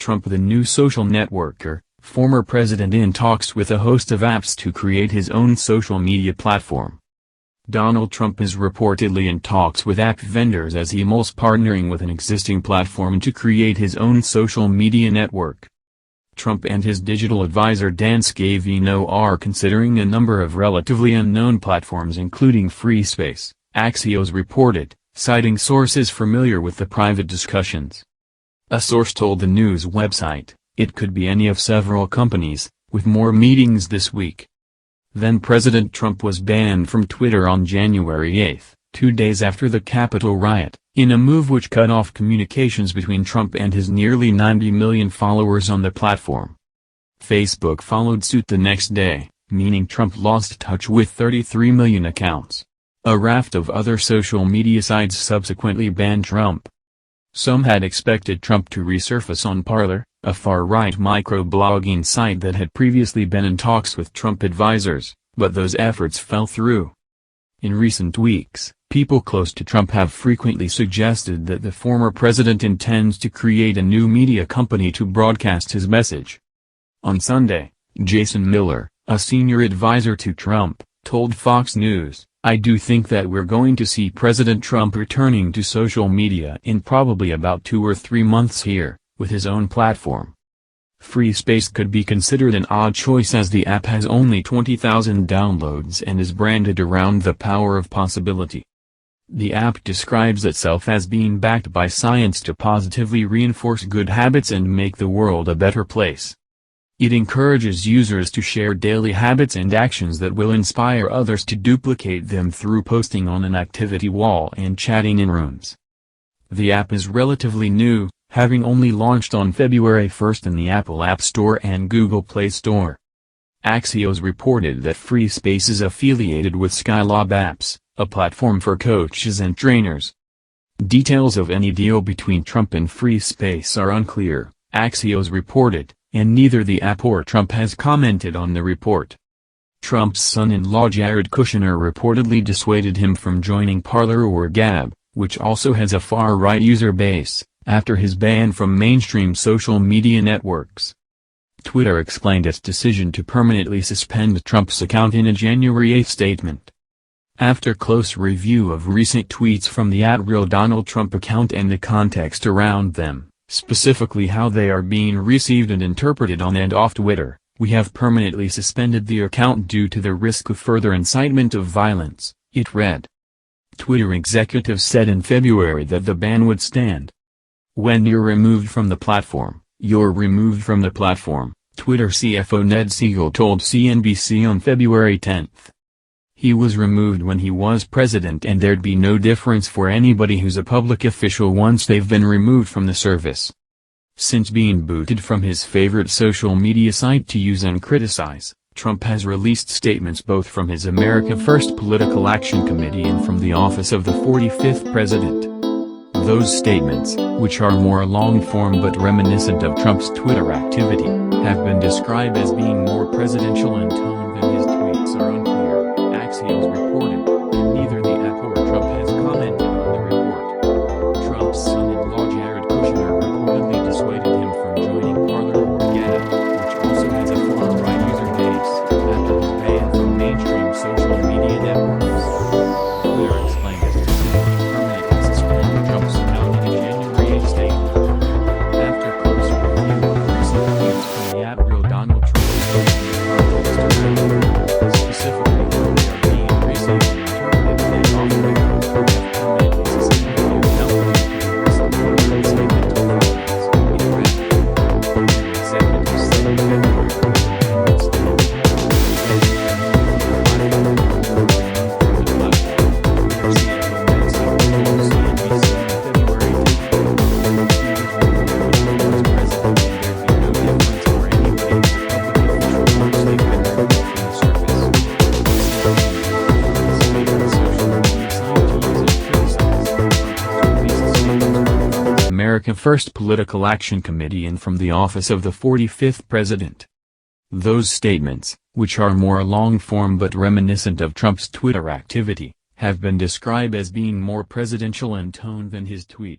Trump the new social networker, former president in talks with a host of apps to create his own social media platform. Donald Trump is reportedly in talks with app vendors as he mulls partnering with an existing platform to create his own social media network. Trump and his digital advisor Dan Scavino are considering a number of relatively unknown platforms including FreeSpace, Axios reported, citing sources familiar with the private discussions. A source told the news website, it could be any of several companies, with more meetings this week. Then President Trump was banned from Twitter on January 8, 2 days after the Capitol riot, in a move which cut off communications between Trump and his nearly 90 million followers on the platform. Facebook followed suit the next day, meaning Trump lost touch with 33 million accounts. A raft of other social media sites subsequently banned Trump. Some had expected Trump to resurface on Parler, a far-right microblogging site that had previously been in talks with Trump advisors, but those efforts fell through. In recent weeks, people close to Trump have frequently suggested that the former president intends to create a new media company to broadcast his message. On Sunday, Jason Miller, a senior advisor to Trump, told Fox News, "I do think that we're going to see President Trump returning to social media in probably about 2 or 3 months here, with his own platform." FreeSpace could be considered an odd choice as the app has only 20,000 downloads and is branded around the power of possibility. The app describes itself as being backed by science to positively reinforce good habits and make the world a better place. It encourages users to share daily habits and actions that will inspire others to duplicate them through posting on an activity wall and chatting in rooms. The app is relatively new, having only launched on February 1 in the Apple App Store and Google Play Store. Axios reported that FreeSpace is affiliated with Skylab Apps, a platform for coaches and trainers. Details of any deal between Trump and FreeSpace are unclear, Axios reported, and neither the app or Trump has commented on the report. Trump's son-in-law Jared Kushner reportedly dissuaded him from joining Parler or Gab, which also has a far-right user base, after his ban from mainstream social media networks. Twitter explained its decision to permanently suspend Trump's account in a January 8 statement. After close review of recent tweets from the @RealDonaldTrump account and the context around them, specifically how they are being received and interpreted on and off Twitter, we have permanently suspended the account due to the risk of further incitement of violence, it read. Twitter executives said in February that the ban would stand. When you're removed from the platform, you're removed from the platform, Twitter CFO Ned Siegel told CNBC on February 10. He was removed when he was president and there'd be no difference for anybody who's a public official once they've been removed from the service. Since being booted from his favorite social media site to use and criticize, Trump has released statements both from his America First Political Action Committee and from the office of the 45th president. Those statements, which are more long-form but reminiscent of Trump's Twitter activity, have been described as being more presidential in tone than his tweets are unclear. Axios reported, and neither the app or Trump has commented on the report. Trump's son-in-law Jared Kushner reportedly dissuaded him from joining Parler or Gab, which also has a far-right user base, after his ban from mainstream social media networks. Twitter explained its decision to permanently suspend Trump's account in a January 8 statement. After close review of recent tweets from the @RealDonaldTrump account, specifically America First Political Action Committee and from the office of the 45th president. Those statements, which are more long-form but reminiscent of Trump's Twitter activity, have been described as being more presidential in tone than his tweets.